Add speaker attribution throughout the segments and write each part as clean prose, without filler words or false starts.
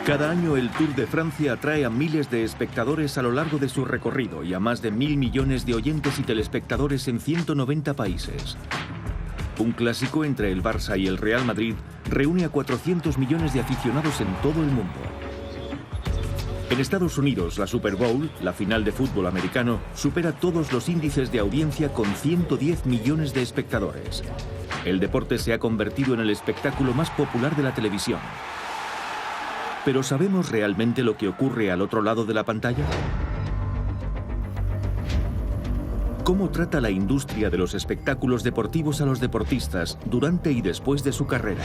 Speaker 1: Cada año el Tour de Francia atrae a miles de espectadores a lo largo de su recorrido y a más de 1.000 millones de oyentes y telespectadores en 190 países. Un clásico entre el Barça y el Real Madrid reúne a 400 millones de aficionados en todo el mundo. En Estados Unidos, la Super Bowl, la final de fútbol americano, supera todos los índices de audiencia con 110 millones de espectadores. El deporte se ha convertido en el espectáculo más popular de la televisión. ¿Pero sabemos realmente lo que ocurre al otro lado de la pantalla? ¿Cómo trata la industria de los espectáculos deportivos a los deportistas durante y después de su carrera?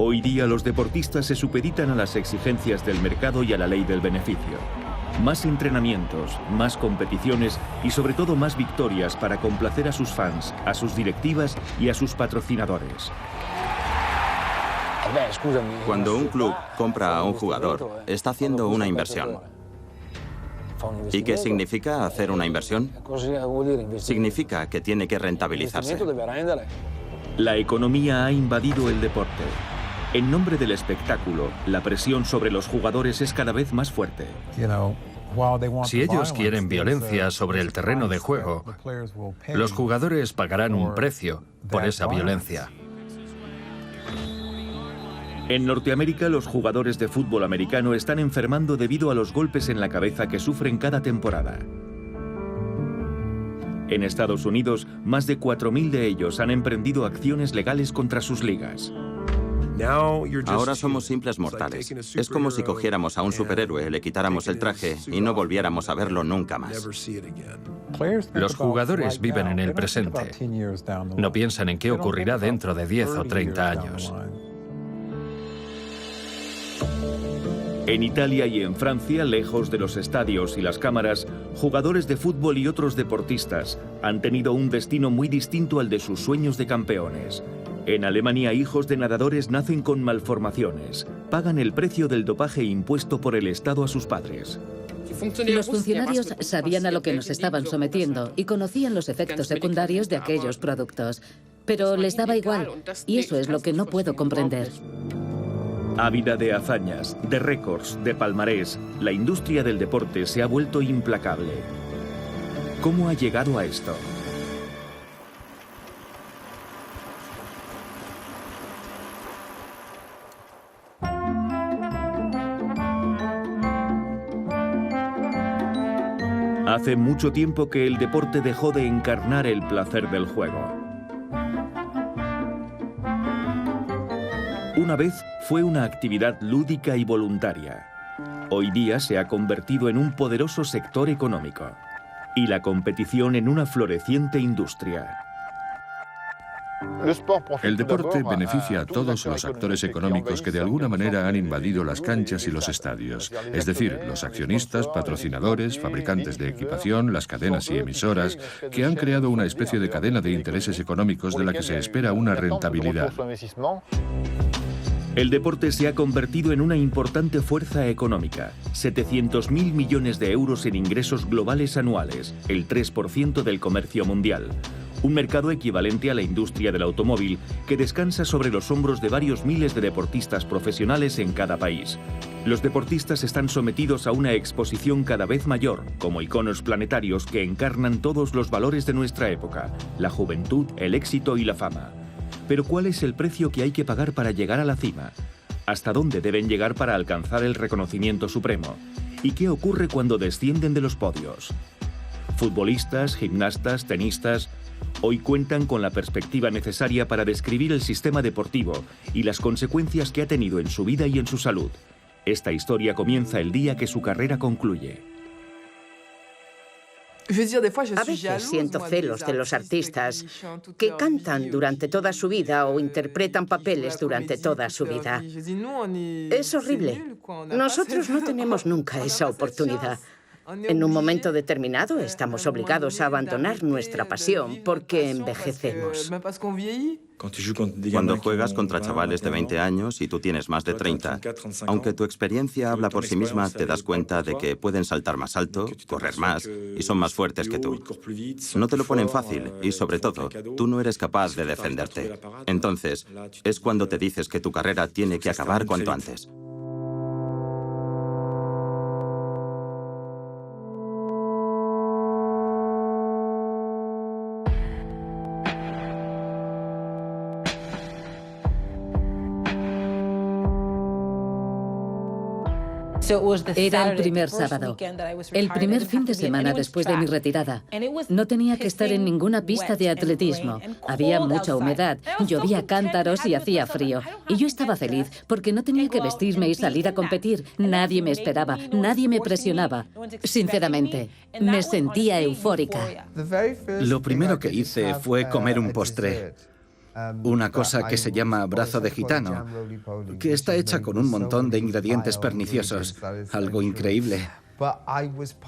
Speaker 1: Hoy día los deportistas se supeditan a las exigencias del mercado y a la ley del beneficio. Más entrenamientos, más competiciones y sobre todo más victorias para complacer a sus fans, a sus directivas y a sus patrocinadores.
Speaker 2: Cuando un club compra a un jugador, está haciendo una inversión. ¿Y qué significa hacer una inversión? Significa que tiene que rentabilizarse.
Speaker 1: La economía ha invadido el deporte. En nombre del espectáculo, la presión sobre los jugadores es cada vez más fuerte.
Speaker 3: Si ellos quieren violencia sobre el terreno de juego, los jugadores pagarán un precio por esa violencia.
Speaker 1: En Norteamérica, los jugadores de fútbol americano están enfermando debido a los golpes en la cabeza que sufren cada temporada. En Estados Unidos, más de 4.000 de ellos han emprendido acciones legales contra sus ligas.
Speaker 2: Ahora somos simples mortales. Es como si cogiéramos a un superhéroe, le quitáramos el traje y no volviéramos a verlo nunca más.
Speaker 3: Los jugadores viven en el presente. No piensan en qué ocurrirá dentro de 10 o 30 años.
Speaker 1: En Italia y en Francia, lejos de los estadios y las cámaras, jugadores de fútbol y otros deportistas han tenido un destino muy distinto al de sus sueños de campeones. En Alemania, hijos de nadadores nacen con malformaciones. Pagan el precio del dopaje impuesto por el Estado a sus padres.
Speaker 4: Los funcionarios sabían a lo que nos estaban sometiendo y conocían los efectos secundarios de aquellos productos. Pero les daba igual, y eso es lo que no puedo comprender.
Speaker 1: Ávida de hazañas, de récords, de palmarés, la industria del deporte se ha vuelto implacable. ¿Cómo ha llegado a esto? Hace mucho tiempo que el deporte dejó de encarnar el placer del juego. Una vez fue una actividad lúdica y voluntaria. Hoy día se ha convertido en un poderoso sector económico y la competición en una floreciente industria.
Speaker 5: El deporte beneficia a todos los actores económicos que de alguna manera han invadido las canchas y los estadios, es decir, los accionistas, patrocinadores, fabricantes de equipación, las cadenas y emisoras, que han creado una especie de cadena de intereses económicos de la que se espera una rentabilidad.
Speaker 1: El deporte se ha convertido en una importante fuerza económica. 700.000 millones de euros en ingresos globales anuales, el 3% del comercio mundial. Un mercado equivalente a la industria del automóvil que descansa sobre los hombros de varios miles de deportistas profesionales en cada país. Los deportistas están sometidos a una exposición cada vez mayor, como iconos planetarios que encarnan todos los valores de nuestra época: la juventud, el éxito y la fama. Pero ¿cuál es el precio que hay que pagar para llegar a la cima? ¿Hasta dónde deben llegar para alcanzar el reconocimiento supremo? ¿Y qué ocurre cuando descienden de los podios? Futbolistas, gimnastas, tenistas, hoy cuentan con la perspectiva necesaria para describir el sistema deportivo y las consecuencias que ha tenido en su vida y en su salud. Esta historia comienza el día que su carrera concluye.
Speaker 6: A veces siento celos de los artistas que cantan durante toda su vida o interpretan papeles durante toda su vida. Es horrible. Nosotros no tenemos nunca esa oportunidad. En un momento determinado estamos obligados a abandonar nuestra pasión porque envejecemos.
Speaker 2: Cuando juegas contra chavales de 20 años y tú tienes más de 30, aunque tu experiencia habla por sí misma, te das cuenta de que pueden saltar más alto, correr más y son más fuertes que tú. No te lo ponen fácil y, sobre todo, tú no eres capaz de defenderte. Entonces, es cuando te dices que tu carrera tiene que acabar cuanto antes.
Speaker 4: Era el primer sábado, el primer fin de semana después de mi retirada. No tenía que estar en ninguna pista de atletismo. Había mucha humedad, llovía cántaros y hacía frío. Y yo estaba feliz porque no tenía que vestirme y salir a competir. Nadie me esperaba, nadie me presionaba. Sinceramente, me sentía eufórica.
Speaker 7: Lo primero que hice fue comer un postre. Una cosa que se llama brazo de gitano, que está hecha con un montón de ingredientes perniciosos. Algo increíble.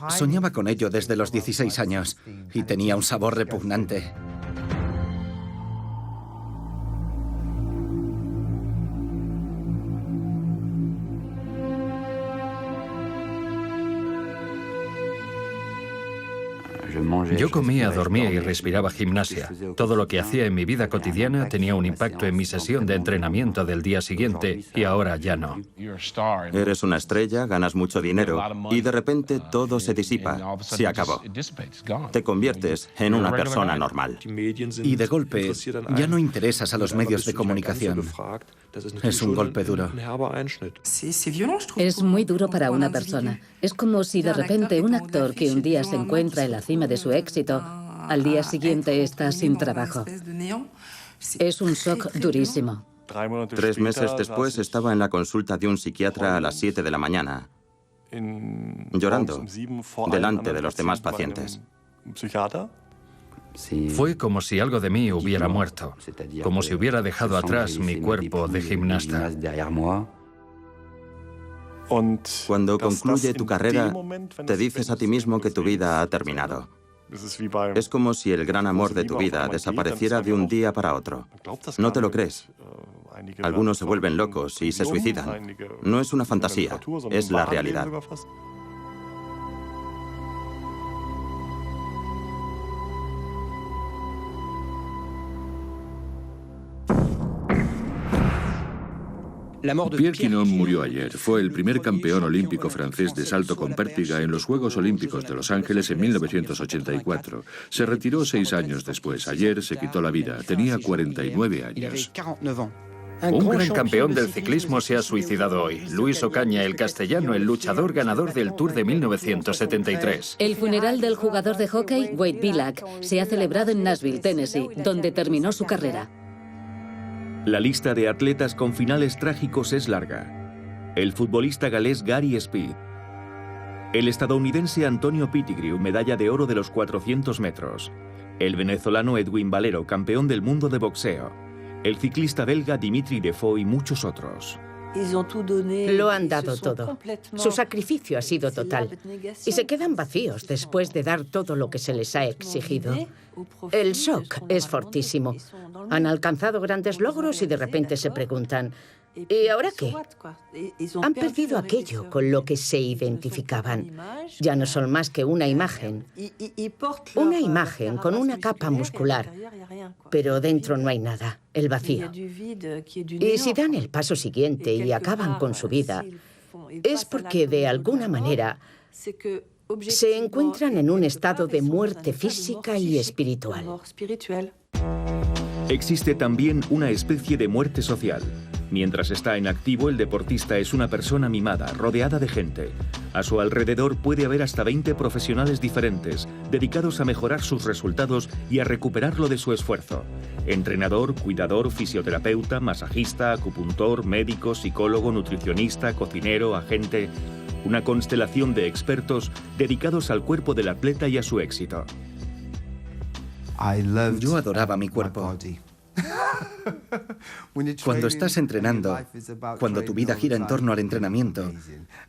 Speaker 7: Soñaba con ello desde los 16 años y tenía un sabor repugnante.
Speaker 3: Yo comía, dormía y respiraba gimnasia. Todo lo que hacía en mi vida cotidiana tenía un impacto en mi sesión de entrenamiento del día siguiente y ahora ya no.
Speaker 2: Eres una estrella, ganas mucho dinero y de repente todo se disipa, se acabó. Te conviertes en una persona normal.
Speaker 7: Y de golpe ya no interesas a los medios de comunicación. Es un golpe duro.
Speaker 4: Es muy duro para una persona. Es como si de repente un actor que un día se encuentra en la cima de su éxito, al día siguiente está sin trabajo. Es un shock durísimo.
Speaker 2: 3 meses después estaba en la consulta de un psiquiatra a las 7 de la mañana, llorando, delante de los demás pacientes.
Speaker 3: Fue como si algo de mí hubiera muerto, como si hubiera dejado atrás mi cuerpo de gimnasta.
Speaker 2: Cuando concluye tu carrera, te dices a ti mismo que tu vida ha terminado. Es como si el gran amor de tu vida desapareciera de un día para otro. No te lo crees. Algunos se vuelven locos y se suicidan. No es una fantasía, es la realidad.
Speaker 5: Pierre Quinon murió ayer. Fue el primer campeón olímpico francés de salto con pértiga en los Juegos Olímpicos de Los Ángeles en 1984. Se retiró 6 años después. Ayer se quitó la vida. Tenía 49 años.
Speaker 3: Un gran campeón del ciclismo se ha suicidado hoy. Luis Ocaña, el castellano, el luchador ganador del Tour de 1973.
Speaker 4: El funeral del jugador de hockey, Wade Billack, se ha celebrado en Nashville, Tennessee, donde terminó su carrera.
Speaker 1: La lista de atletas con finales trágicos es larga. El futbolista galés Gary Speed. El estadounidense Antonio Pettigrew, medalla de oro de los 400 metros. El venezolano Edwin Valero, campeón del mundo de boxeo. El ciclista belga Dimitri Defoe y muchos otros.
Speaker 6: Lo han dado todo. Su sacrificio ha sido total. Y se quedan vacíos después de dar todo lo que se les ha exigido. El shock es fortísimo. Han alcanzado grandes logros y de repente se preguntan, ¿y ahora qué? Han perdido aquello con lo que se identificaban. Ya no son más que una imagen. Una imagen con una capa muscular. Pero dentro no hay nada, el vacío. Y si dan el paso siguiente y acaban con su vida, es porque de alguna manera se encuentran en un estado de muerte física y espiritual.
Speaker 1: Existe también una especie de muerte social. Mientras está en activo, el deportista es una persona mimada, rodeada de gente. A su alrededor puede haber hasta 20 profesionales diferentes, dedicados a mejorar sus resultados y a recuperarlo de su esfuerzo. Entrenador, cuidador, fisioterapeuta, masajista, acupuntor, médico, psicólogo, nutricionista, cocinero, agente. Una constelación de expertos dedicados al cuerpo del atleta y a su éxito.
Speaker 7: Yo adoraba mi cuerpo. Cuando estás entrenando, cuando tu vida gira en torno al entrenamiento,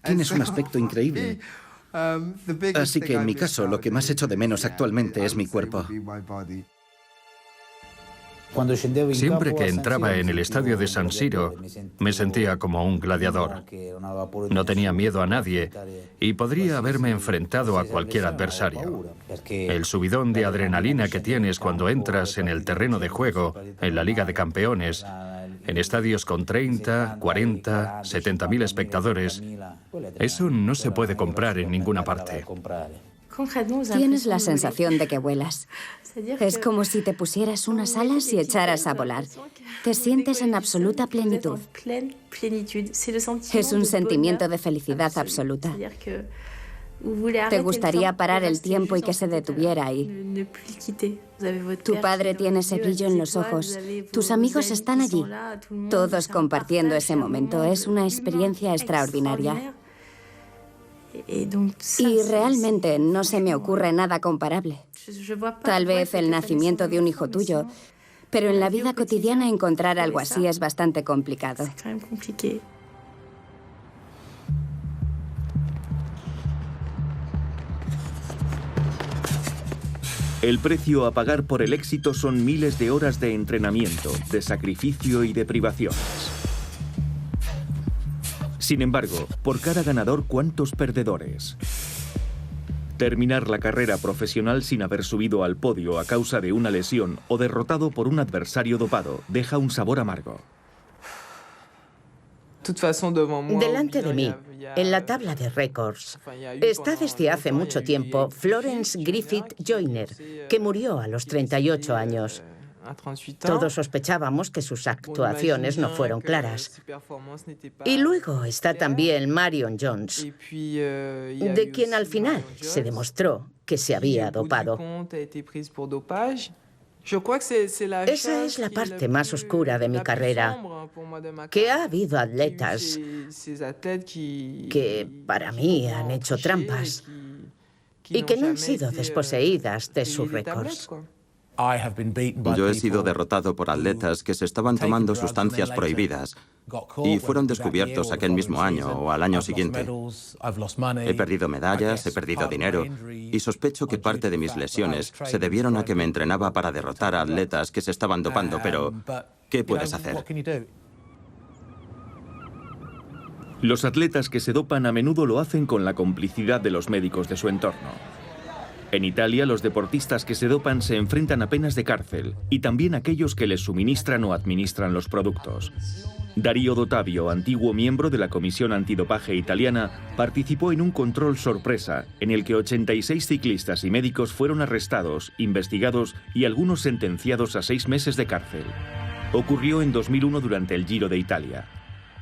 Speaker 7: tienes un aspecto increíble. Así que en mi caso, lo que más echo de menos actualmente es mi cuerpo.
Speaker 3: Siempre que entraba en el estadio de San Siro, me sentía como un gladiador. No tenía miedo a nadie y podría haberme enfrentado a cualquier adversario. El subidón de adrenalina que tienes cuando entras en el terreno de juego, en la Liga de Campeones, en estadios con 30, 40, 70.000 espectadores, eso no se puede comprar en ninguna parte.
Speaker 8: Tienes la sensación de que vuelas. Es como si te pusieras unas alas y echaras a volar. Te sientes en absoluta plenitud. Es un sentimiento de felicidad absoluta. Te gustaría parar el tiempo y que se detuviera ahí. Tu padre tiene ese brillo en los ojos. Tus amigos están allí. Todos compartiendo ese momento. Es una experiencia extraordinaria. Y realmente no se me ocurre nada comparable. Tal vez el nacimiento de un hijo tuyo, pero en la vida cotidiana encontrar algo así es bastante complicado.
Speaker 1: El precio a pagar por el éxito son miles de horas de entrenamiento, de sacrificio y de privaciones. Sin embargo, por cada ganador, ¿cuántos perdedores? Terminar la carrera profesional sin haber subido al podio a causa de una lesión o derrotado por un adversario dopado deja un sabor amargo.
Speaker 6: Delante de mí, en la tabla de récords, está desde hace mucho tiempo Florence Griffith Joyner, que murió a los 38 años. Todos sospechábamos que sus actuaciones no fueron claras. Y luego está también Marion Jones, de quien al final se demostró que se había dopado. Esa es la parte más oscura de mi carrera, que ha habido atletas que para mí han hecho trampas y que no han sido desposeídas de sus récords.
Speaker 2: Yo he sido derrotado por atletas que se estaban tomando sustancias prohibidas y fueron descubiertos aquel mismo año o al año siguiente. He perdido medallas, he perdido dinero y sospecho que parte de mis lesiones se debieron a que me entrenaba para derrotar a atletas que se estaban dopando, pero ¿qué puedes hacer?
Speaker 1: Los atletas que se dopan a menudo lo hacen con la complicidad de los médicos de su entorno. En Italia, los deportistas que se dopan se enfrentan a penas de cárcel y también aquellos que les suministran o administran los productos. Darío D'Ottavio, antiguo miembro de la Comisión Antidopaje italiana, participó en un control sorpresa en el que 86 ciclistas y médicos fueron arrestados, investigados y algunos sentenciados a 6 meses de cárcel. Ocurrió en 2001 durante el Giro de Italia.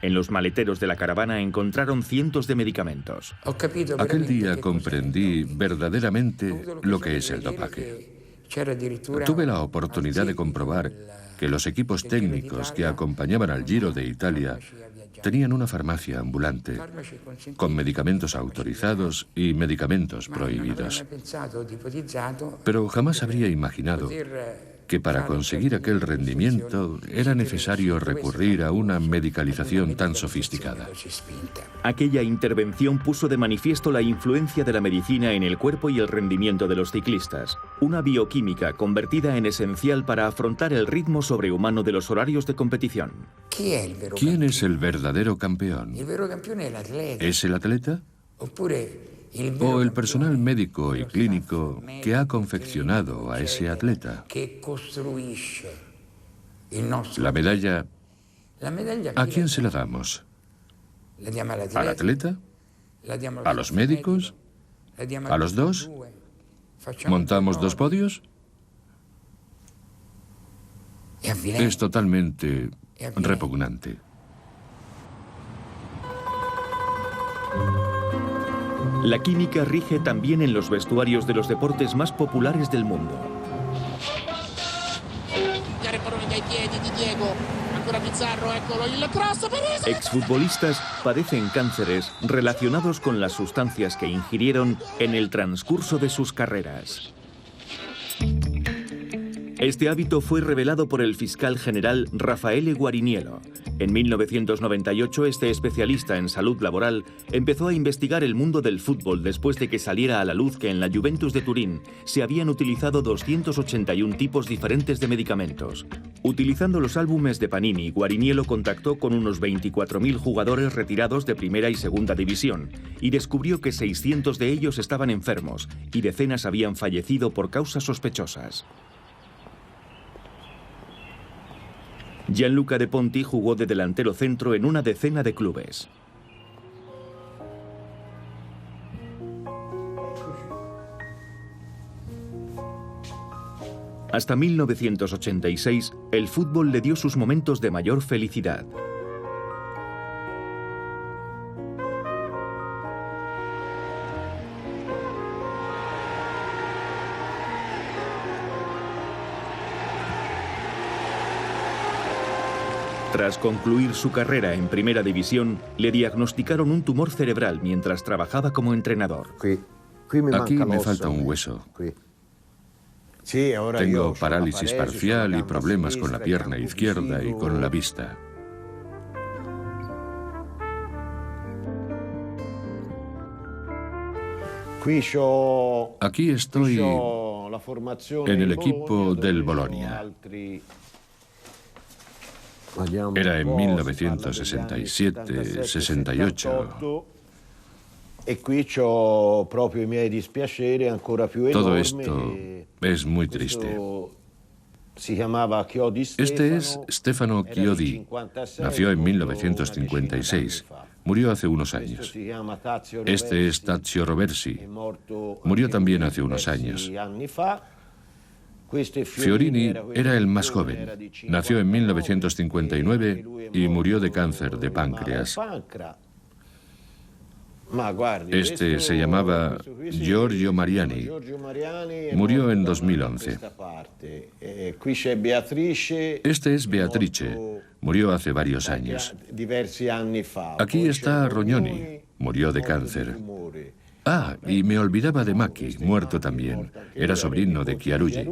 Speaker 1: En los maleteros de la caravana encontraron cientos de medicamentos.
Speaker 5: Aquel día comprendí verdaderamente lo que es el dopaje. Tuve la oportunidad de comprobar que los equipos técnicos que acompañaban al Giro de Italia tenían una farmacia ambulante con medicamentos autorizados y medicamentos prohibidos. Pero jamás habría imaginado que para conseguir aquel rendimiento era necesario recurrir a una medicalización tan sofisticada.
Speaker 1: Aquella intervención puso de manifiesto la influencia de la medicina en el cuerpo y el rendimiento de los ciclistas, una bioquímica convertida en esencial para afrontar el ritmo sobrehumano de los horarios de competición.
Speaker 5: ¿Quién es el verdadero campeón? ¿Es el atleta? ¿O el personal médico y clínico que ha confeccionado a ese atleta? La medalla, ¿a quién se la damos? ¿Al atleta? ¿A los médicos? ¿A los dos? ¿Montamos 2 podios? Es totalmente repugnante.
Speaker 1: La química rige también en los vestuarios de los deportes más populares del mundo. Exfutbolistas padecen cánceres relacionados con las sustancias que ingirieron en el transcurso de sus carreras. Este hábito fue revelado por el fiscal general Raffaele Guariniello. En 1998, este especialista en salud laboral empezó a investigar el mundo del fútbol después de que saliera a la luz que en la Juventus de Turín se habían utilizado 281 tipos diferentes de medicamentos. Utilizando los álbumes de Panini, Guariniello contactó con unos 24.000 jugadores retirados de primera y segunda división y descubrió que 600 de ellos estaban enfermos y decenas habían fallecido por causas sospechosas. Gianluca De Ponti jugó de delantero centro en una decena de clubes. Hasta 1986, el fútbol le dio sus momentos de mayor felicidad. Tras concluir su carrera en Primera División, le diagnosticaron un tumor cerebral mientras trabajaba como entrenador.
Speaker 5: Aquí me falta un hueso. Tengo parálisis parcial y problemas con la pierna izquierda y con la vista. Aquí estoy en el equipo del Bolonia. Era en 1967-68. Todo esto es muy triste. Este es Stefano Chiodi. Nació en 1956. Murió hace unos años. Este es Tazio Roversi. Murió también hace unos años. Fiorini era el más joven. Nació en 1959 y murió de cáncer de páncreas. Este se llamaba Giorgio Mariani. Murió en 2011. Este es Beatrice. Murió hace varios años. Aquí está Rognoni. Murió de cáncer. Ah, y me olvidaba de Macchi, muerto también. Era sobrino de Chiaruggi.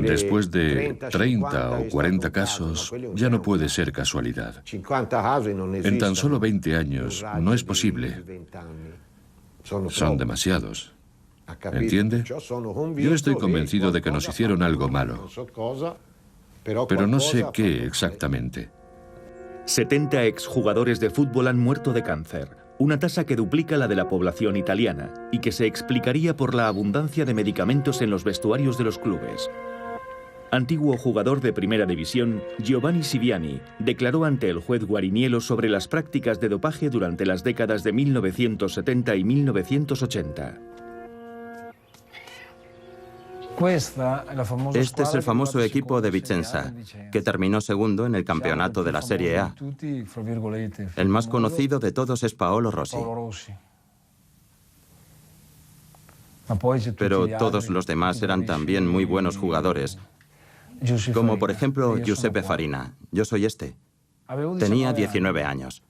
Speaker 5: Después de 30 o 40 casos, ya no puede ser casualidad. En tan solo 20 años no es posible. Son demasiados. ¿Entiende? Yo estoy convencido de que nos hicieron algo malo, pero no sé qué exactamente.
Speaker 1: 70 exjugadores de fútbol han muerto de cáncer, una tasa que duplica la de la población italiana y que se explicaría por la abundancia de medicamentos en los vestuarios de los clubes. Antiguo jugador de Primera División, Giovanni Siviani declaró ante el juez Guariniello sobre las prácticas de dopaje durante las décadas de 1970 y 1980.
Speaker 2: Este es el famoso equipo de Vicenza, que terminó segundo en el campeonato de la Serie A. El más conocido de todos es Paolo Rossi. Pero todos los demás eran también muy buenos jugadores, como por ejemplo Giuseppe Farina. Yo soy este. Tenía 19 años.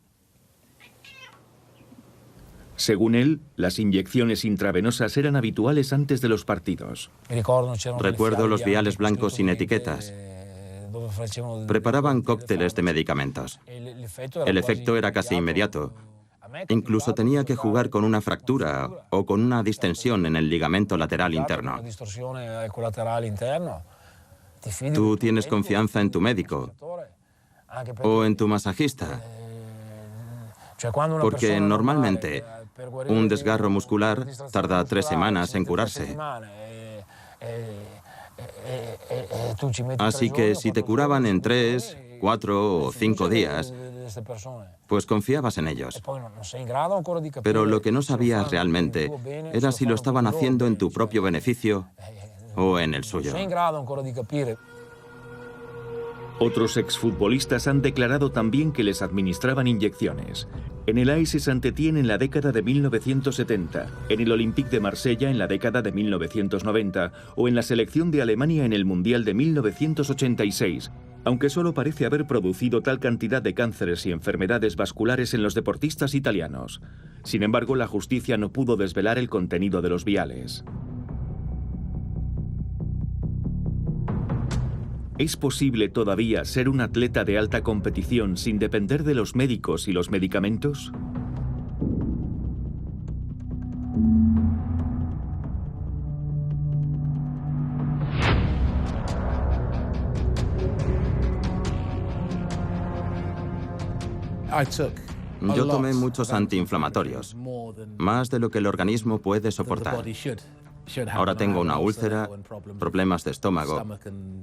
Speaker 1: Según él, las inyecciones intravenosas eran habituales antes de los partidos.
Speaker 2: Recuerdo los viales blancos sin etiquetas. Preparaban cócteles de medicamentos. El efecto era casi inmediato. Incluso tenía que jugar con una fractura o con una distensión en el ligamento lateral interno. ¿Tú tienes confianza en tu médico o en tu masajista? Porque normalmente un desgarro muscular tarda 3 semanas en curarse. Así que si te curaban en 3, 4 o 5 días, pues confiabas en ellos. Pero lo que no sabías realmente era si lo estaban haciendo en tu propio beneficio o en el suyo.
Speaker 1: Otros exfutbolistas han declarado también que les administraban inyecciones. En el AS Saint-Étienne en la década de 1970, en el Olympique de Marsella en la década de 1990 o en la selección de Alemania en el Mundial de 1986, aunque solo parece haber producido tal cantidad de cánceres y enfermedades vasculares en los deportistas italianos. Sin embargo, la justicia no pudo desvelar el contenido de los viales. ¿Es posible todavía ser un atleta de alta competición sin depender de los médicos y los medicamentos?
Speaker 2: Yo tomé muchos antiinflamatorios, más de lo que el organismo puede soportar. Ahora tengo una úlcera, problemas de estómago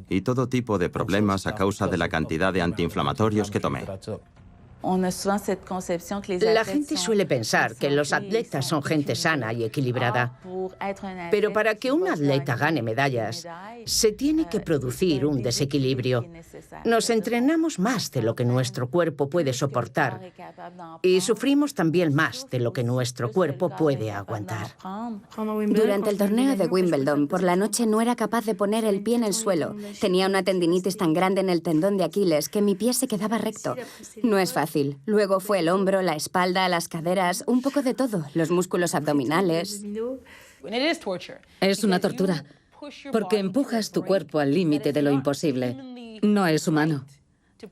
Speaker 2: y todo tipo de problemas a causa de la cantidad de antiinflamatorios que tomé.
Speaker 6: La gente suele pensar que los atletas son gente sana y equilibrada. Pero para que un atleta gane medallas, se tiene que producir un desequilibrio. Nos entrenamos más de lo que nuestro cuerpo puede soportar y sufrimos también más de lo que nuestro cuerpo puede aguantar.
Speaker 8: Durante el torneo de Wimbledon, por la noche no era capaz de poner el pie en el suelo. Tenía una tendinitis tan grande en el tendón de Aquiles que mi pie se quedaba recto. No es fácil. Luego fue el hombro, la espalda, las caderas, un poco de todo, los músculos abdominales.
Speaker 4: Es una tortura, porque empujas tu cuerpo al límite de lo imposible. No es humano.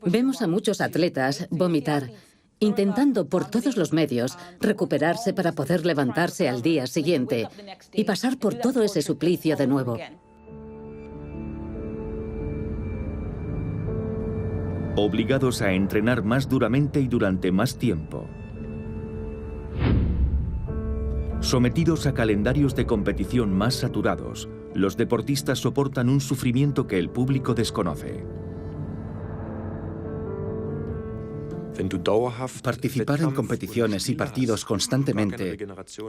Speaker 4: Vemos a muchos atletas vomitar, intentando por todos los medios recuperarse para poder levantarse al día siguiente y pasar por todo ese suplicio de nuevo.
Speaker 1: Obligados a entrenar más duramente y durante más tiempo. Sometidos a calendarios de competición más saturados, los deportistas soportan un sufrimiento que el público desconoce.
Speaker 7: Participar en competiciones y partidos constantemente,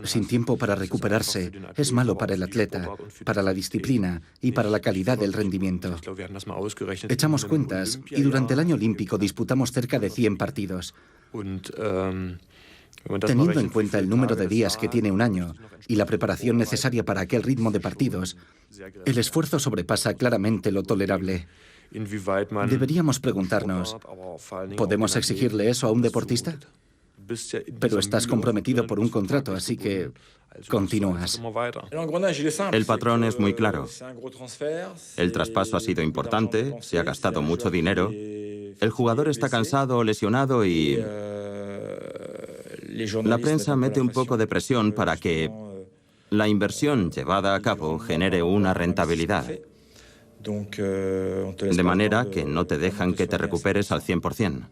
Speaker 7: sin tiempo para recuperarse, es malo para el atleta, para la disciplina y para la calidad del rendimiento. Echamos cuentas y durante el año olímpico disputamos cerca de 100 partidos. Teniendo en cuenta el número de días que tiene un año y la preparación necesaria para aquel ritmo de partidos, el esfuerzo sobrepasa claramente lo tolerable. Deberíamos preguntarnos, ¿podemos exigirle eso a un deportista? Pero estás comprometido por un contrato, así que continúas.
Speaker 2: El patrón es muy claro. El traspaso ha sido importante, se ha gastado mucho dinero, el jugador está cansado o lesionado y la prensa mete un poco de presión para que la inversión llevada a cabo genere una rentabilidad. De manera que no te dejan que te recuperes al 100%.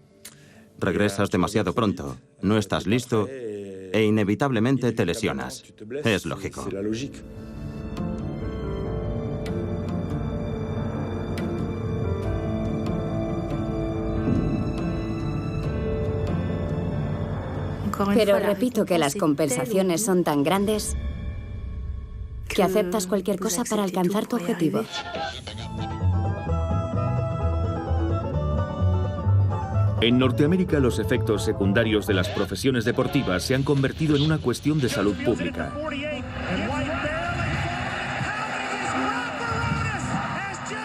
Speaker 2: Regresas demasiado pronto, no estás listo e inevitablemente te lesionas. Es lógico.
Speaker 8: Pero repito que las compensaciones son tan grandes que aceptas cualquier cosa para alcanzar tu objetivo.
Speaker 1: En Norteamérica, los efectos secundarios de las profesiones deportivas se han convertido en una cuestión de salud pública.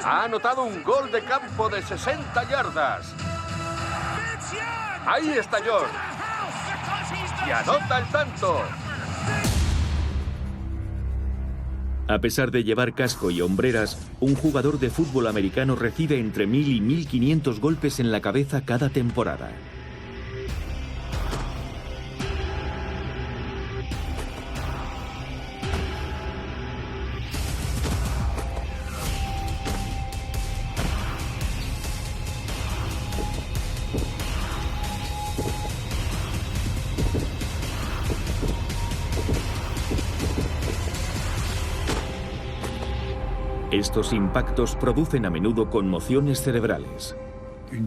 Speaker 9: Ha anotado un gol de campo de 60 yardas. Ahí está George. Y anota el tanto.
Speaker 1: A pesar de llevar casco y hombreras, un jugador de fútbol americano recibe entre 1.000 y 1.500 golpes en la cabeza cada temporada. Estos impactos producen a menudo conmociones cerebrales.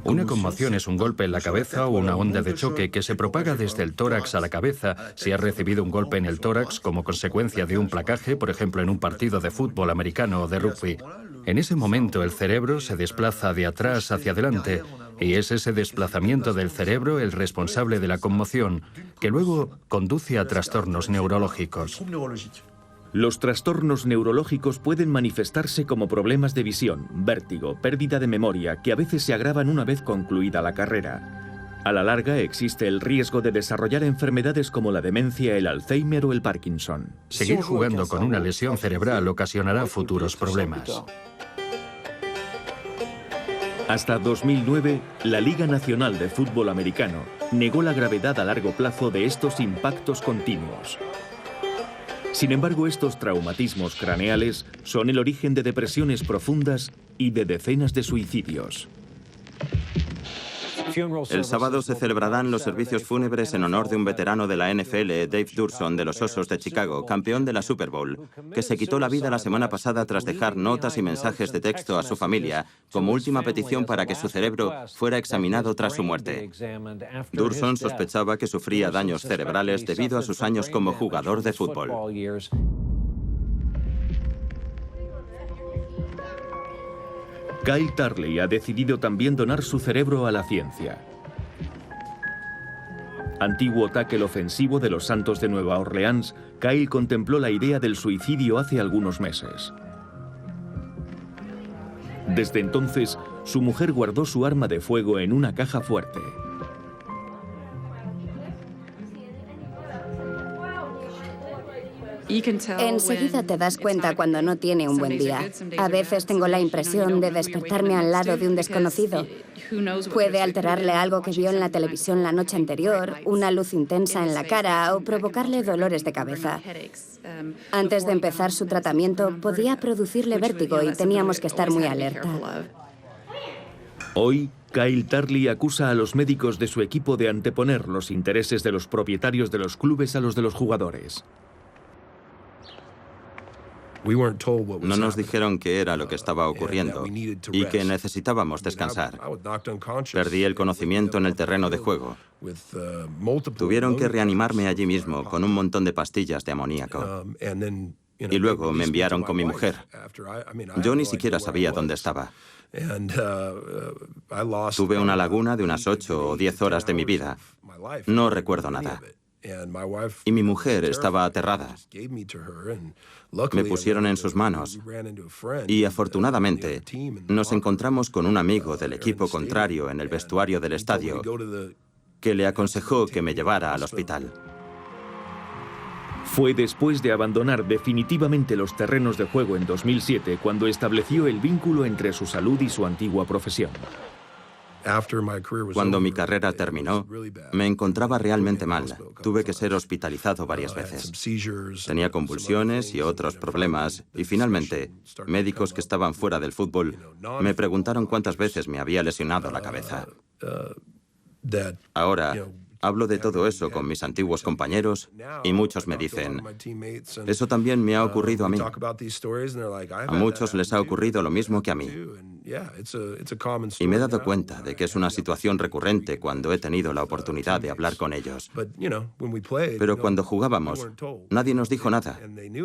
Speaker 3: Una conmoción es un golpe en la cabeza o una onda de choque que se propaga desde el tórax a la cabeza si has recibido un golpe en el tórax como consecuencia de un placaje, por ejemplo en un partido de fútbol americano o de rugby. En ese momento el cerebro se desplaza de atrás hacia adelante y es ese desplazamiento del cerebro el responsable de la conmoción que luego conduce a trastornos neurológicos.
Speaker 1: Los trastornos neurológicos pueden manifestarse como problemas de visión, vértigo, pérdida de memoria, que a veces se agravan una vez concluida la carrera. A la larga existe el riesgo de desarrollar enfermedades como la demencia, el Alzheimer o el Parkinson.
Speaker 3: Seguir jugando con una lesión cerebral ocasionará futuros problemas.
Speaker 1: Hasta 2009, la Liga Nacional de Fútbol Americano negó la gravedad a largo plazo de estos impactos continuos. Sin embargo, estos traumatismos craneales son el origen de depresiones profundas y de decenas de suicidios.
Speaker 2: El sábado se celebrarán los servicios fúnebres en honor de un veterano de la NFL, Dave Durson, de los Osos de Chicago, campeón de la Super Bowl, que se quitó la vida la semana pasada tras dejar notas y mensajes de texto a su familia como última petición para que su cerebro fuera examinado tras su muerte. Durson sospechaba que sufría daños cerebrales debido a sus años como jugador de fútbol.
Speaker 1: Kyle Tarley ha decidido también donar su cerebro a la ciencia. Antiguo tackle ofensivo de los Santos de Nueva Orleans, Kyle contempló la idea del suicidio hace algunos meses. Desde entonces, su mujer guardó su arma de fuego en una caja fuerte.
Speaker 8: Enseguida te das cuenta cuando no tiene un buen día. A veces tengo la impresión de despertarme al lado de un desconocido. Puede alterarle algo que vio en la televisión la noche anterior, una luz intensa en la cara o provocarle dolores de cabeza. Antes de empezar su tratamiento, podía producirle vértigo y teníamos que estar muy alerta.
Speaker 1: Hoy, Kyle Tarley acusa a los médicos de su equipo de anteponer los intereses de los propietarios de los clubes a los de los jugadores.
Speaker 2: No nos dijeron qué era lo que estaba ocurriendo y que necesitábamos descansar. Perdí el conocimiento en el terreno de juego. Tuvieron que reanimarme allí mismo con un montón de pastillas de amoníaco. Y luego me enviaron con mi mujer. Yo ni siquiera sabía dónde estaba. Tuve una laguna de unas 8 o 10 horas de mi vida. No recuerdo nada. Y mi mujer estaba aterrada. Me pusieron en sus manos y afortunadamente nos encontramos con un amigo del equipo contrario en el vestuario del estadio que le aconsejó que me llevara al hospital.
Speaker 1: Fue después de abandonar definitivamente los terrenos de juego en 2007 cuando estableció el vínculo entre su salud y su antigua profesión.
Speaker 2: Cuando mi carrera terminó, me encontraba realmente mal. Tuve que ser hospitalizado varias veces. Tenía convulsiones y otros problemas, y finalmente, médicos que estaban fuera del fútbol me preguntaron cuántas veces me había lesionado la cabeza. Ahora, hablo de todo eso con mis antiguos compañeros y muchos me dicen, eso también me ha ocurrido a mí. A muchos les ha ocurrido lo mismo que a mí. Y me he dado cuenta de que es una situación recurrente cuando he tenido la oportunidad de hablar con ellos. Pero cuando jugábamos, nadie nos dijo nada.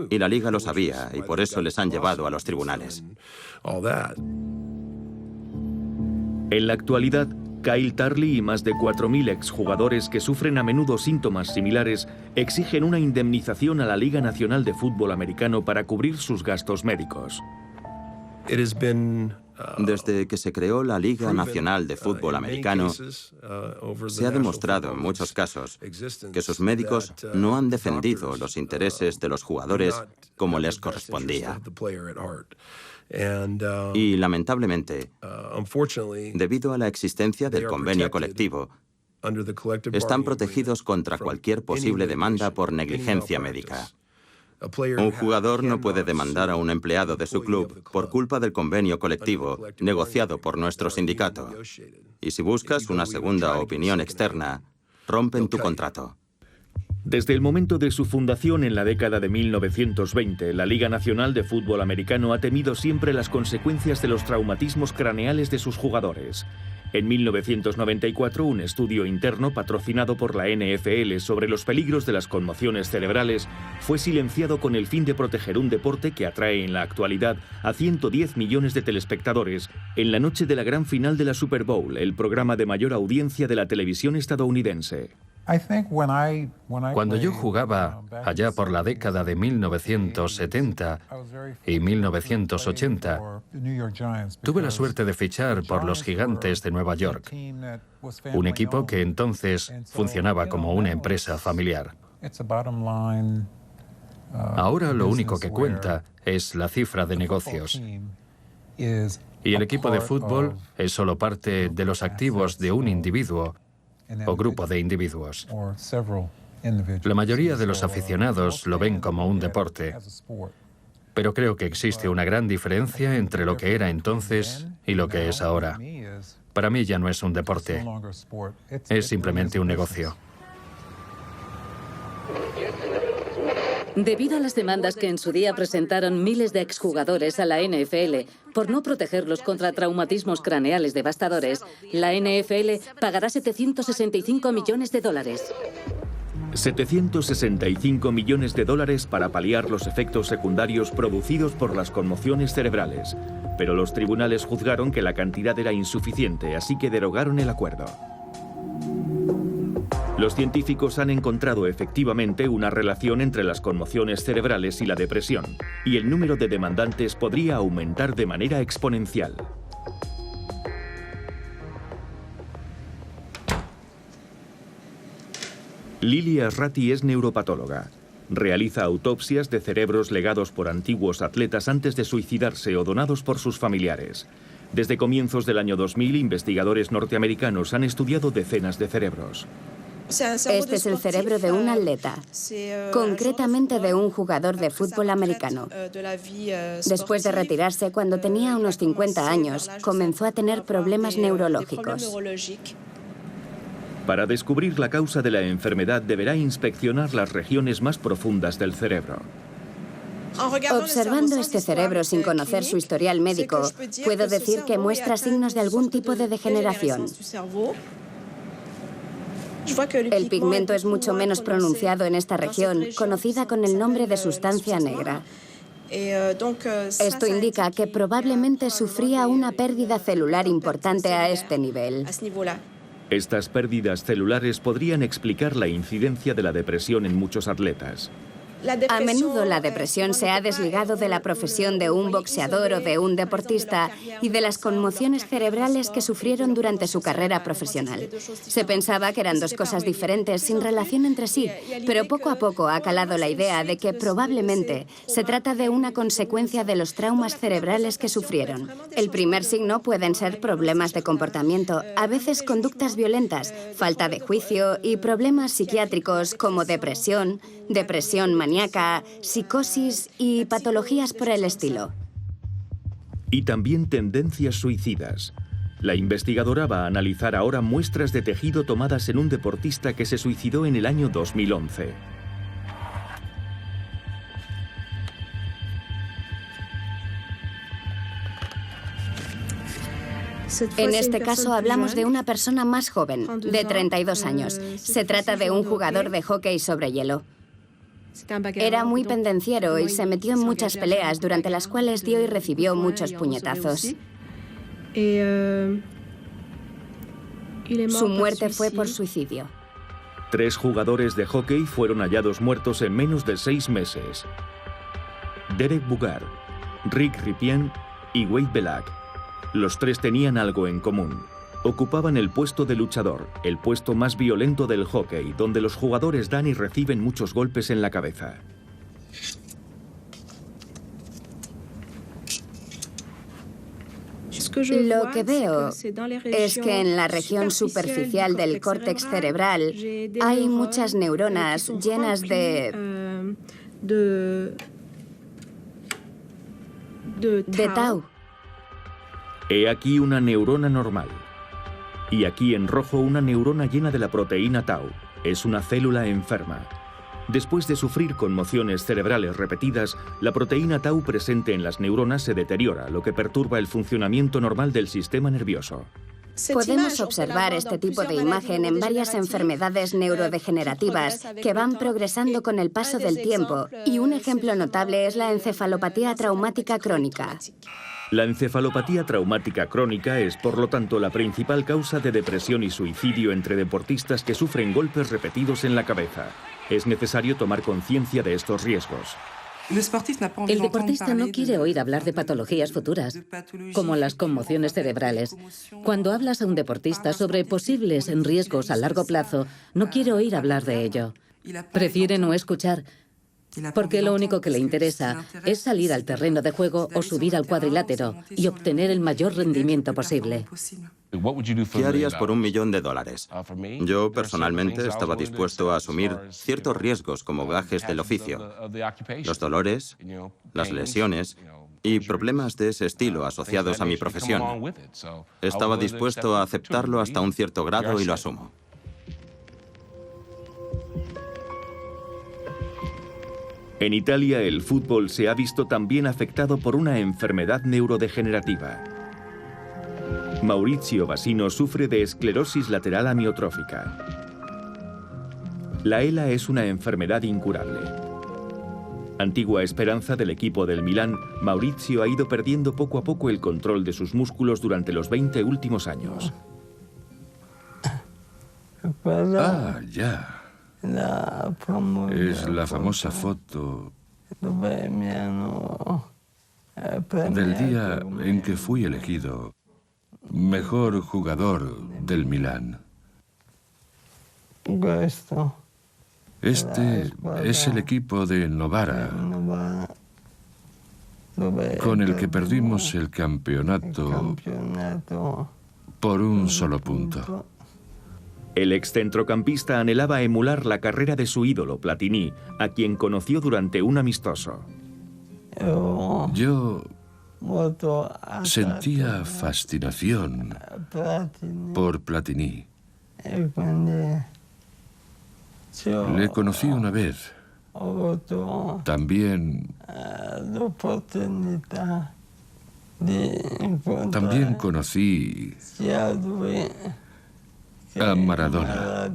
Speaker 2: Y la liga lo sabía y por eso les han llevado a los tribunales.
Speaker 1: En la actualidad, Kyle Tarley y más de 4.000 exjugadores que sufren a menudo síntomas similares exigen una indemnización a la Liga Nacional de Fútbol Americano para cubrir sus gastos médicos.
Speaker 2: Desde que se creó la Liga Nacional de Fútbol Americano, se ha demostrado en muchos casos que sus médicos no han defendido los intereses de los jugadores como les correspondía. Y lamentablemente, debido a la existencia del convenio colectivo, están protegidos contra cualquier posible demanda por negligencia médica. Un jugador no puede demandar a un empleado de su club por culpa del convenio colectivo negociado por nuestro sindicato. Y si buscas una segunda opinión externa, rompen tu contrato.
Speaker 1: Desde el momento de su fundación en la década de 1920, la Liga Nacional de Fútbol Americano ha temido siempre las consecuencias de los traumatismos craneales de sus jugadores. En 1994, un estudio interno patrocinado por la NFL sobre los peligros de las conmociones cerebrales fue silenciado con el fin de proteger un deporte que atrae en la actualidad a 110 millones de telespectadores en la noche de la gran final de la Super Bowl, el programa de mayor audiencia de la televisión estadounidense.
Speaker 3: Cuando yo jugaba allá por la década de 1970 y 1980, tuve la suerte de fichar por los Gigantes de Nueva York, un equipo que entonces funcionaba como una empresa familiar. Ahora lo único que cuenta es la cifra de negocios. Y el equipo de fútbol es solo parte de los activos de un individuo o grupo de individuos. La mayoría de los aficionados lo ven como un deporte, pero creo que existe una gran diferencia entre lo que era entonces y lo que es ahora. Para mí ya no es un deporte, es simplemente un negocio.
Speaker 4: Debido a las demandas que en su día presentaron miles de exjugadores a la NFL por no protegerlos contra traumatismos craneales devastadores, la NFL pagará $765 millones.
Speaker 1: 765 millones de dólares para paliar los efectos secundarios producidos por las conmociones cerebrales. Pero los tribunales juzgaron que la cantidad era insuficiente, así que derogaron el acuerdo. Los científicos han encontrado efectivamente una relación entre las conmociones cerebrales y la depresión, y el número de demandantes podría aumentar de manera exponencial. Lily Asrati es neuropatóloga. Realiza autopsias de cerebros legados por antiguos atletas antes de suicidarse o donados por sus familiares. Desde comienzos del año 2000, investigadores norteamericanos han estudiado decenas de cerebros.
Speaker 8: Este es el cerebro de un atleta, concretamente de un jugador de fútbol americano. Después de retirarse, cuando tenía unos 50 años, comenzó a tener problemas neurológicos.
Speaker 1: Para descubrir la causa de la enfermedad, deberá inspeccionar las regiones más profundas del cerebro.
Speaker 8: Observando este cerebro sin conocer su historial médico, puedo decir que muestra signos de algún tipo de degeneración. El pigmento es mucho menos pronunciado en esta región, conocida con el nombre de sustancia negra. Esto indica que probablemente sufría una pérdida celular importante a este nivel.
Speaker 1: Estas pérdidas celulares podrían explicar la incidencia de la depresión en muchos atletas.
Speaker 8: A menudo la depresión se ha desligado de la profesión de un boxeador o de un deportista y de las conmociones cerebrales que sufrieron durante su carrera profesional. Se pensaba que eran dos cosas diferentes, sin relación entre sí, pero poco a poco ha calado la idea de que probablemente se trata de una consecuencia de los traumas cerebrales que sufrieron. El primer signo pueden ser problemas de comportamiento, a veces conductas violentas, falta de juicio y problemas psiquiátricos como depresión maníaca, psicosis y patologías por el estilo.
Speaker 1: Y también tendencias suicidas. La investigadora va a analizar ahora muestras de tejido tomadas en un deportista que se suicidó en el año 2011.
Speaker 8: En este caso hablamos de una persona más joven, de 32 años. Se trata de un jugador de hockey sobre hielo. Era muy pendenciero y se metió en muchas peleas, durante las cuales dio y recibió muchos puñetazos. Su muerte fue por suicidio.
Speaker 1: 3 jugadores de hockey fueron hallados muertos en menos de 6 meses. Derek Bugard, Rick Ripien y Wade Belak. Los 3 tenían algo en común. Ocupaban el puesto de luchador, el puesto más violento del hockey, donde los jugadores dan y reciben muchos golpes en la cabeza.
Speaker 8: Lo que veo es que en la región superficial del córtex cerebral hay muchas neuronas llenas de tau.
Speaker 1: He aquí una neurona normal. Y aquí en rojo una neurona llena de la proteína tau. Es una célula enferma. Después de sufrir conmociones cerebrales repetidas, la proteína tau presente en las neuronas se deteriora, lo que perturba el funcionamiento normal del sistema nervioso.
Speaker 8: Podemos observar este tipo de imagen en varias enfermedades neurodegenerativas que van progresando con el paso del tiempo, y un ejemplo notable es la encefalopatía traumática crónica.
Speaker 1: La encefalopatía traumática crónica es, por lo tanto, la principal causa de depresión y suicidio entre deportistas que sufren golpes repetidos en la cabeza. Es necesario tomar conciencia de estos riesgos.
Speaker 4: El deportista no quiere oír hablar de patologías futuras, como las conmociones cerebrales. Cuando hablas a un deportista sobre posibles riesgos a largo plazo, no quiere oír hablar de ello. Prefiere no escuchar, porque lo único que le interesa es salir al terreno de juego o subir al cuadrilátero y obtener el mayor rendimiento posible.
Speaker 2: ¿Qué harías por $1 millón? Yo, personalmente, estaba dispuesto a asumir ciertos riesgos como gajes del oficio, los dolores, las lesiones y problemas de ese estilo asociados a mi profesión. Estaba dispuesto a aceptarlo hasta un cierto grado y lo asumo.
Speaker 1: En Italia, el fútbol se ha visto también afectado por una enfermedad neurodegenerativa. Maurizio Basino sufre de esclerosis lateral amiotrófica. La ELA es una enfermedad incurable. Antigua esperanza del equipo del Milán, Maurizio ha ido perdiendo poco a poco el control de sus músculos durante los 20 últimos años.
Speaker 5: Ah, ya. Es la famosa foto del día en que fui elegido mejor jugador del Milán. Este es el equipo de Novara, con el que perdimos el campeonato por un solo punto.
Speaker 1: El excentrocampista anhelaba emular la carrera de su ídolo, Platini, a quien conoció durante un amistoso.
Speaker 5: Yo sentía fascinación por Platini. Le conocí una vez. También conocí a Maradona.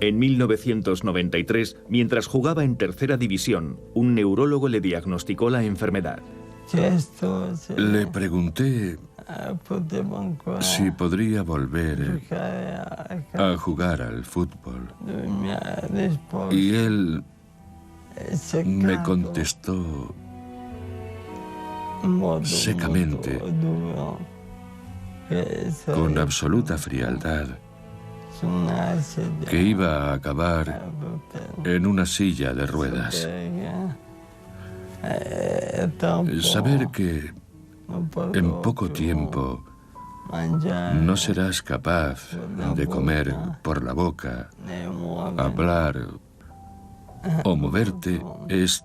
Speaker 1: En 1993, mientras jugaba en tercera división, un neurólogo le diagnosticó la enfermedad.
Speaker 5: Le pregunté si podría volver a jugar al fútbol. Y él me contestó secamente, con absoluta frialdad, que iba a acabar en una silla de ruedas. Saber que en poco tiempo no serás capaz de comer por la boca, hablar o moverte es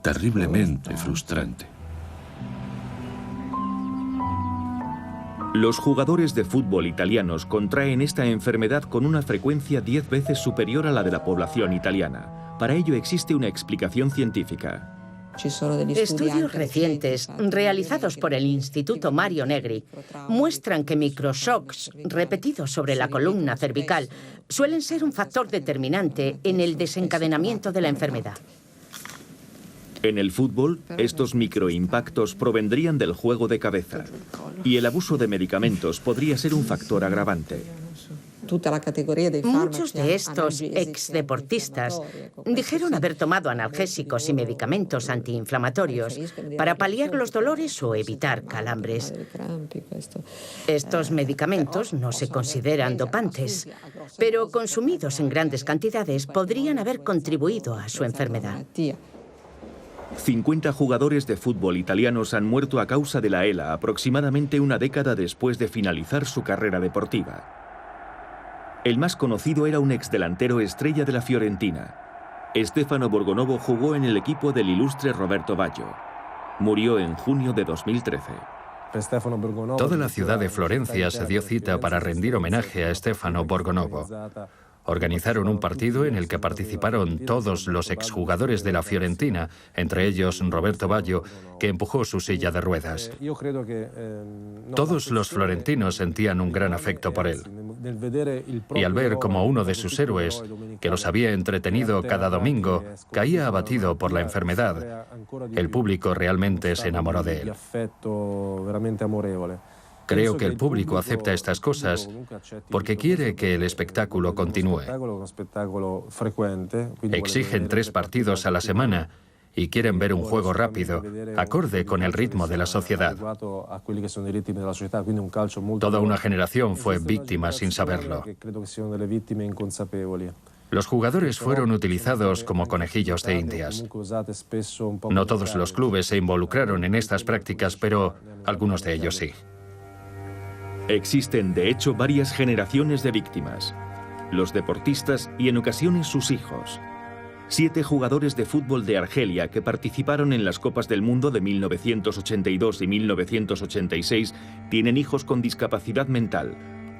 Speaker 5: terriblemente frustrante.
Speaker 1: Los jugadores de fútbol italianos contraen esta enfermedad con una frecuencia 10 veces superior a la de la población italiana. Para ello existe una explicación científica.
Speaker 6: Estudios recientes realizados por el Instituto Mario Negri muestran que microshocks repetidos sobre la columna cervical suelen ser un factor determinante en el desencadenamiento de la enfermedad.
Speaker 1: En el fútbol, estos microimpactos provendrían del juego de cabeza y el abuso de medicamentos podría ser un factor agravante.
Speaker 6: Muchos de estos exdeportistas dijeron haber tomado analgésicos y medicamentos antiinflamatorios para paliar los dolores o evitar calambres. Estos medicamentos no se consideran dopantes, pero consumidos en grandes cantidades podrían haber contribuido a su enfermedad.
Speaker 1: 50 jugadores de fútbol italianos han muerto a causa de la ELA aproximadamente una década después de finalizar su carrera deportiva. El más conocido era un exdelantero estrella de la Fiorentina. Stefano Borgonovo jugó en el equipo del ilustre Roberto Baggio. Murió en junio de 2013.
Speaker 3: Toda la ciudad de Florencia se dio cita para rendir homenaje a Stefano Borgonovo. Organizaron un partido en el que participaron todos los exjugadores de la Fiorentina, entre ellos Roberto Baggio, que empujó su silla de ruedas. Todos los florentinos sentían un gran afecto por él. Y al ver como uno de sus héroes, que los había entretenido cada domingo, caía abatido por la enfermedad, el público realmente se enamoró de él. Creo que el público acepta estas cosas porque quiere que el espectáculo continúe. Exigen 3 partidos a la semana y quieren ver un juego rápido, acorde con el ritmo de la sociedad. Toda una generación fue víctima sin saberlo. Los jugadores fueron utilizados como conejillos de indias. No todos los clubes se involucraron en estas prácticas, pero algunos de ellos sí.
Speaker 1: Existen, de hecho, varias generaciones de víctimas. Los deportistas y en ocasiones sus hijos. 7 jugadores de fútbol de Argelia que participaron en las Copas del Mundo de 1982 y 1986 tienen hijos con discapacidad mental.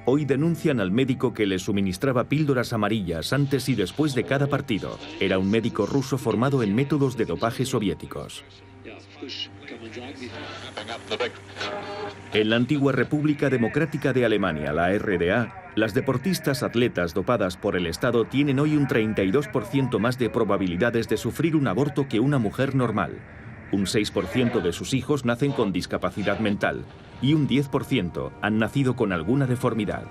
Speaker 1: Hoy denuncian al médico que les suministraba píldoras amarillas antes y después de cada partido. Era un médico ruso formado en métodos de dopaje soviéticos. En la antigua República Democrática de Alemania, la RDA, las deportistas atletas dopadas por el Estado tienen hoy un 32% más de probabilidades de sufrir un aborto que una mujer normal. Un 6% de sus hijos nacen con discapacidad mental y un 10% han nacido con alguna deformidad.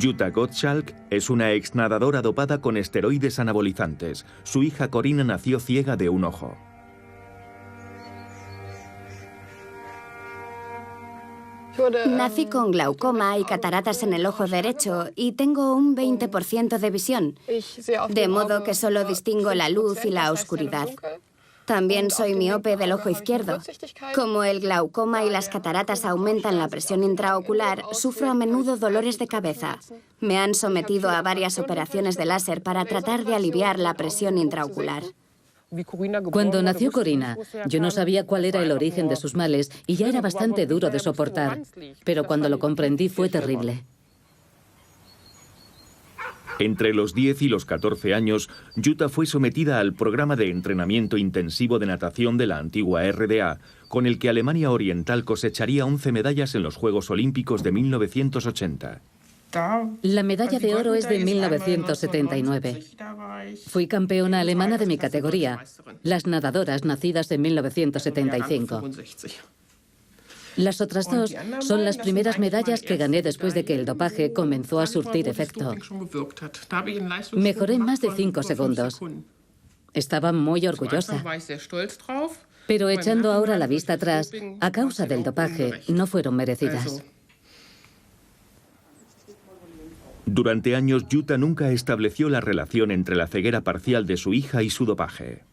Speaker 1: Jutta Gottschalk es una exnadadora dopada con esteroides anabolizantes. Su hija Corina nació ciega de un ojo.
Speaker 8: Nací con glaucoma y cataratas en el ojo derecho y tengo un 20% de visión, de modo que solo distingo la luz y la oscuridad. También soy miope del ojo izquierdo. Como el glaucoma y las cataratas aumentan la presión intraocular, sufro a menudo dolores de cabeza. Me han sometido a varias operaciones de láser para tratar de aliviar la presión intraocular.
Speaker 4: Cuando nació Corina, yo no sabía cuál era el origen de sus males y ya era bastante duro de soportar, pero cuando lo comprendí fue terrible.
Speaker 1: Entre los 10 y los 14 años, Jutta fue sometida al programa de entrenamiento intensivo de natación de la antigua RDA, con el que Alemania Oriental cosecharía 11 medallas en los Juegos Olímpicos de 1980.
Speaker 4: La medalla de oro es de 1979. Fui campeona alemana de mi categoría, las nadadoras nacidas en 1975. Las otras 2 son las primeras medallas que gané después de que el dopaje comenzó a surtir efecto. Mejoré más de 5 segundos. Estaba muy orgullosa. Pero echando ahora la vista atrás, a causa del dopaje, no fueron merecidas.
Speaker 1: Durante años, Jutta nunca estableció la relación entre la ceguera parcial de su hija y su dopaje.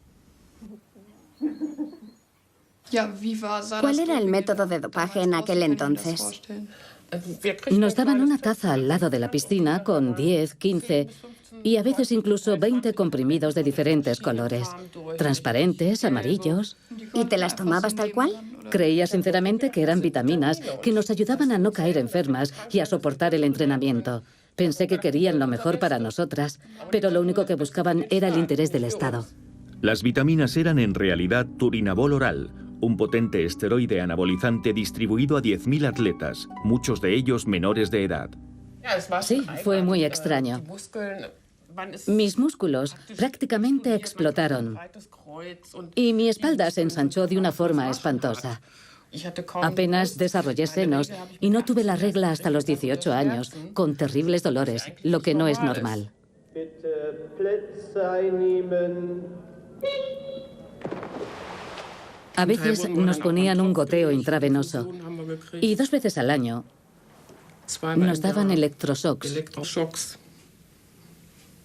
Speaker 8: ¿Cuál era el método de dopaje en aquel entonces?
Speaker 4: Nos daban una taza al lado de la piscina con 10, 15 y a veces incluso 20 comprimidos de diferentes colores. Transparentes, amarillos.
Speaker 8: ¿Y te las tomabas tal cual?
Speaker 4: Creía sinceramente que eran vitaminas que nos ayudaban a no caer enfermas y a soportar el entrenamiento. Pensé que querían lo mejor para nosotras, pero lo único que buscaban era el interés del Estado.
Speaker 1: Las vitaminas eran en realidad turinabol oral, un potente esteroide anabolizante distribuido a 10.000 atletas, muchos de ellos menores de edad.
Speaker 4: Sí, fue muy extraño. Mis músculos prácticamente explotaron y mi espalda se ensanchó de una forma espantosa. Apenas desarrollé senos y no tuve la regla hasta los 18 años, con terribles dolores, lo que no es normal. A veces nos ponían un goteo intravenoso y 2 veces al año nos daban electroshocks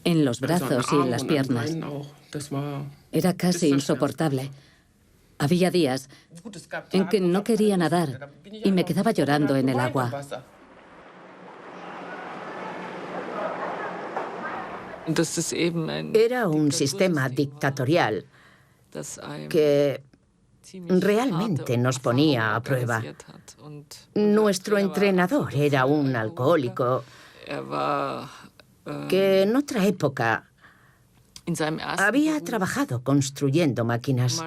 Speaker 4: en los brazos y en las piernas. Era casi insoportable. Había días en que no quería nadar y me quedaba llorando en el agua.
Speaker 6: Era un sistema dictatorial que realmente nos ponía a prueba. Nuestro entrenador era un alcohólico que en otra época había trabajado construyendo máquinas.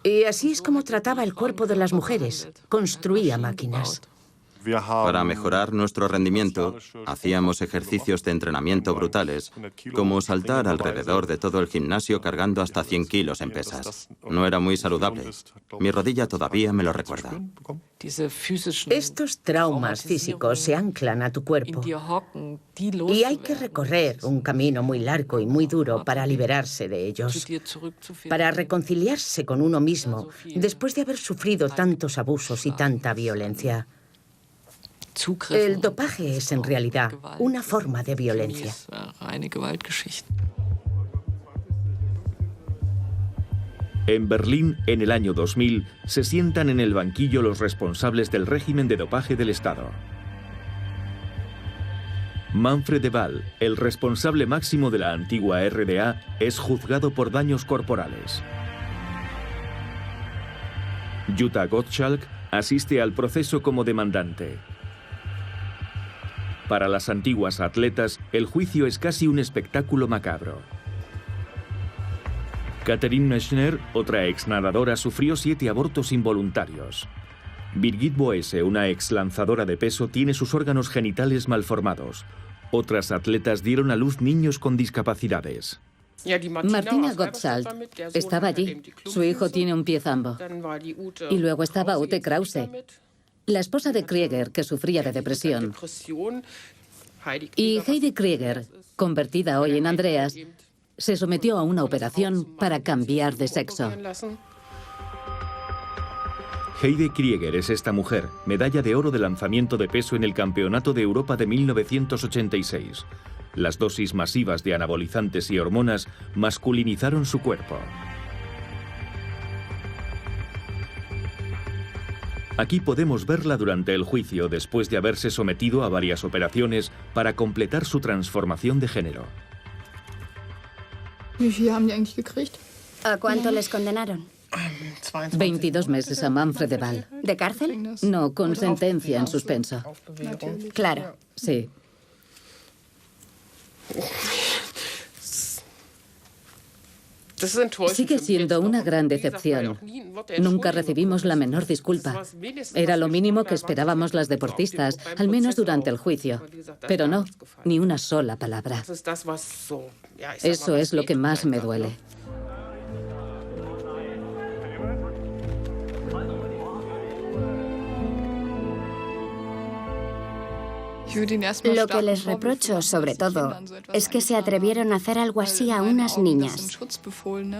Speaker 6: Y así es como trataba el cuerpo de las mujeres. Construía máquinas.
Speaker 2: Para mejorar nuestro rendimiento, hacíamos ejercicios de entrenamiento brutales, como saltar alrededor de todo el gimnasio cargando hasta 100 kilos en pesas. No era muy saludable. Mi rodilla todavía me lo recuerda.
Speaker 6: Estos traumas físicos se anclan a tu cuerpo y hay que recorrer un camino muy largo y muy duro para liberarse de ellos, para reconciliarse con uno mismo después de haber sufrido tantos abusos y tanta violencia. El dopaje es en realidad una forma de violencia.
Speaker 1: En Berlín, en el año 2000, se sientan en el banquillo los responsables del régimen de dopaje del Estado. Manfred de Waal, el responsable máximo de la antigua RDA, es juzgado por daños corporales. Jutta Gottschalk asiste al proceso como demandante. Para las antiguas atletas, el juicio es casi un espectáculo macabro. Catherine Mechner, otra ex-nadadora, sufrió 7 abortos involuntarios. Birgit Boese, una ex-lanzadora de peso, tiene sus órganos genitales malformados. Otras atletas dieron a luz niños con discapacidades.
Speaker 4: Martina Gottschalk estaba allí. Su hijo tiene un pie zambo. Y luego estaba Ute Krause, la esposa de Krieger, que sufría de depresión. Y Heidi Krieger, convertida hoy en Andreas, se sometió a una operación para cambiar de sexo.
Speaker 1: Heidi Krieger es esta mujer, medalla de oro de lanzamiento de peso en el Campeonato de Europa de 1986. Las dosis masivas de anabolizantes y hormonas masculinizaron su cuerpo. Aquí podemos verla durante el juicio después de haberse sometido a varias operaciones para completar su transformación de género.
Speaker 8: ¿A cuánto les condenaron?
Speaker 4: 22 meses a Manfred de Waal.
Speaker 8: ¿De cárcel?
Speaker 4: No, con sentencia en suspenso.
Speaker 8: Claro.
Speaker 4: Sí. Sigue siendo una gran decepción. Nunca recibimos la menor disculpa. Era lo mínimo que esperábamos las deportistas, al menos durante el juicio. Pero no, ni una sola palabra. Eso es lo que más me duele.
Speaker 8: Lo que les reprocho, sobre todo, es que se atrevieron a hacer algo así a unas niñas.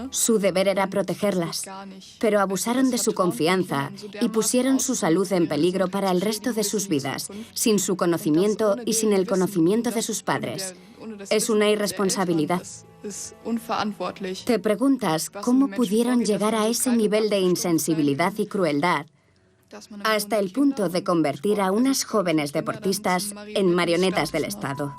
Speaker 8: Su deber era protegerlas, pero abusaron de su confianza y pusieron su salud en peligro para el resto de sus vidas, sin su conocimiento y sin el conocimiento de sus padres. Es una irresponsabilidad. Te preguntas cómo pudieron llegar a ese nivel de insensibilidad y crueldad, hasta el punto de convertir a unas jóvenes deportistas en marionetas del Estado.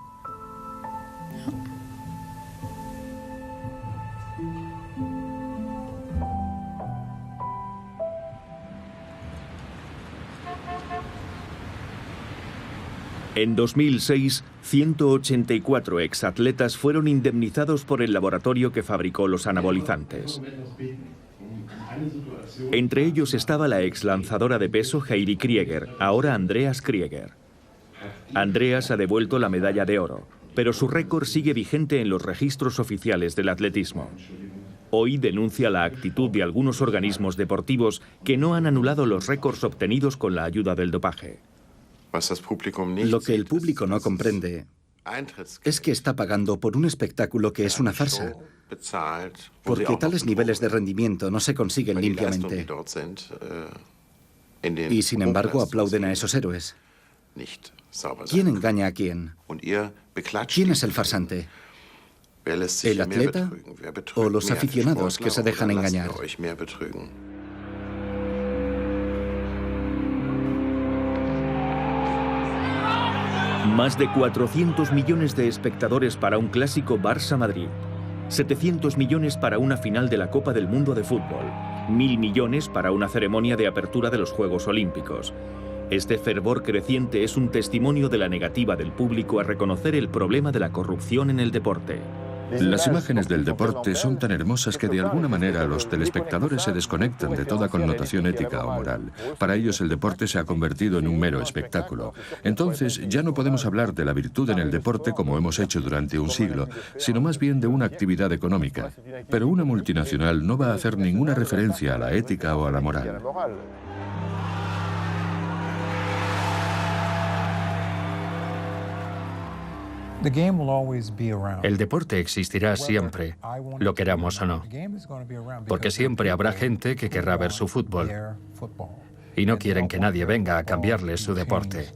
Speaker 1: En 2006, 184 exatletas fueron indemnizados por el laboratorio que fabricó los anabolizantes. Entre ellos estaba la ex-lanzadora de peso Heidi Krieger, ahora Andreas Krieger. Andreas ha devuelto la medalla de oro, pero su récord sigue vigente en los registros oficiales del atletismo. Hoy denuncia la actitud de algunos organismos deportivos que no han anulado los récords obtenidos con la ayuda del dopaje.
Speaker 7: Lo que el público no comprende es que está pagando por un espectáculo que es una farsa, porque tales niveles de rendimiento no se consiguen limpiamente. Y sin embargo aplauden a esos héroes. ¿Quién engaña a quién? ¿Quién es el farsante? ¿El atleta o los aficionados que se dejan engañar?
Speaker 1: Más de 400 millones de espectadores para un clásico Barça-Madrid. 700 millones para una final de la Copa del Mundo de fútbol, 1.000 millones para una ceremonia de apertura de los Juegos Olímpicos. Este fervor creciente es un testimonio de la negativa del público a reconocer el problema de la corrupción en el deporte.
Speaker 5: Las imágenes del deporte son tan hermosas que de alguna manera los telespectadores se desconectan de toda connotación ética o moral. Para ellos el deporte se ha convertido en un mero espectáculo. Entonces ya no podemos hablar de la virtud en el deporte como hemos hecho durante un siglo, sino más bien de una actividad económica. Pero una multinacional no va a hacer ninguna referencia a la ética o a la moral.
Speaker 3: El deporte existirá siempre, lo queramos o no, porque siempre habrá gente que querrá ver su fútbol y no quieren que nadie venga a cambiarles su deporte.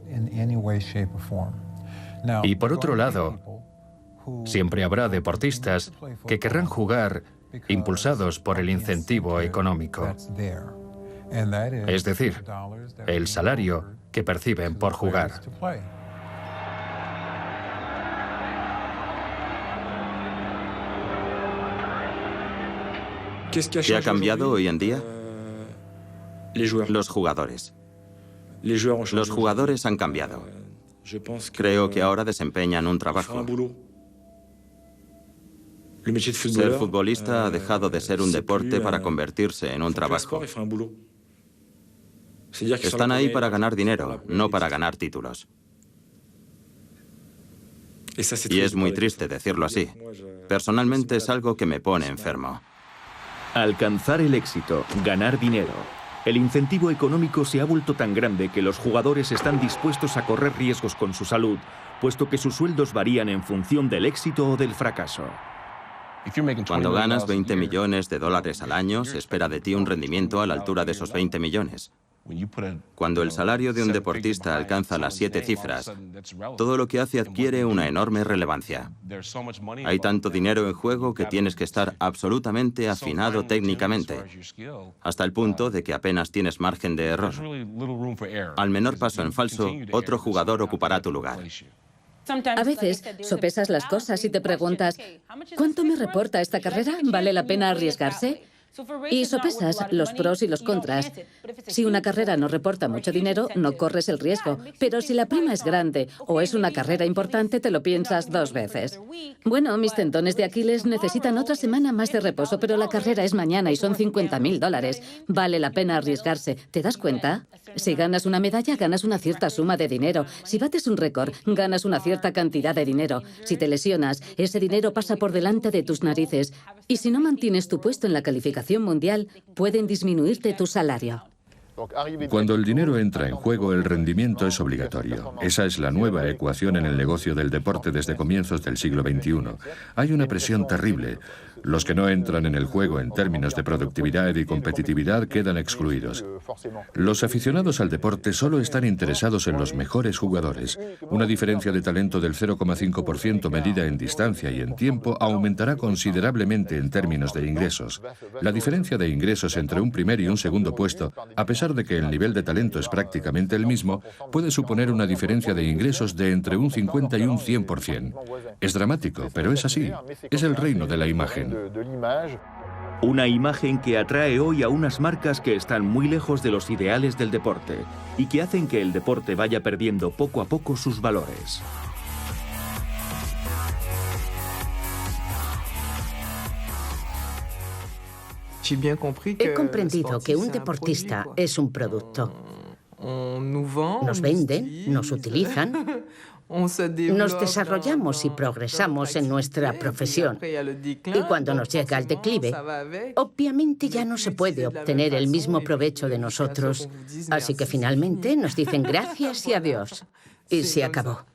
Speaker 3: Y por otro lado, siempre habrá deportistas que querrán jugar impulsados por el incentivo económico, es decir, el salario que perciben por jugar.
Speaker 2: ¿Qué ha cambiado hoy en día? Los jugadores. Los jugadores han cambiado. Creo que ahora desempeñan un trabajo. Ser futbolista ha dejado de ser un deporte para convertirse en un trabajo. Están ahí para ganar dinero, no para ganar títulos. Y es muy triste decirlo así. Personalmente es algo que me pone enfermo.
Speaker 1: Alcanzar el éxito, ganar dinero. El incentivo económico se ha vuelto tan grande que los jugadores están dispuestos a correr riesgos con su salud, puesto que sus sueldos varían en función del éxito o del fracaso.
Speaker 2: Cuando ganas 20 millones de dólares al año, se espera de ti un rendimiento a la altura de esos 20 millones. Cuando el salario de un deportista alcanza las 7 cifras, todo lo que hace adquiere una enorme relevancia. Hay tanto dinero en juego que tienes que estar absolutamente afinado técnicamente, hasta el punto de que apenas tienes margen de error. Al menor paso en falso, otro jugador ocupará tu lugar.
Speaker 4: A veces sopesas las cosas y te preguntas, ¿cuánto me reporta esta carrera? ¿Vale la pena arriesgarse? Y sopesas los pros y los contras. Si una carrera no reporta mucho dinero, no corres el riesgo. Pero si la prima es grande o es una carrera importante, te lo piensas 2 veces. Bueno, mis tendones de Aquiles necesitan otra semana más de reposo, pero la carrera es mañana y son $50.000. Vale la pena arriesgarse. ¿Te das cuenta? Si ganas una medalla, ganas una cierta suma de dinero. Si bates un récord, ganas una cierta cantidad de dinero. Si te lesionas, ese dinero pasa por delante de tus narices. Y si no mantienes tu puesto en la calificación mundial, pueden disminuirte tu salario.
Speaker 5: Cuando el dinero entra en juego, el rendimiento es obligatorio. Esa es la nueva ecuación en el negocio del deporte desde comienzos del siglo XXI. Hay una presión terrible. Los que no entran en el juego en términos de productividad y competitividad quedan excluidos. Los aficionados al deporte solo están interesados en los mejores jugadores. Una diferencia de talento del 0,5% medida en distancia y en tiempo aumentará considerablemente en términos de ingresos. La diferencia de ingresos entre un primer y un segundo puesto, a pesar de que el nivel de talento es prácticamente el mismo, puede suponer una diferencia de ingresos de entre un 50 y un 100%. Es dramático, pero es así. Es el reino de la imagen.
Speaker 1: Una imagen que atrae hoy a unas marcas que están muy lejos de los ideales del deporte y que hacen que el deporte vaya perdiendo poco a poco sus valores.
Speaker 6: He comprendido que un deportista es un producto. Nos venden, nos utilizan, nos desarrollamos y progresamos en nuestra profesión. Y cuando nos llega el declive, obviamente ya no se puede obtener el mismo provecho de nosotros. Así que finalmente nos dicen gracias y adiós. Y se acabó.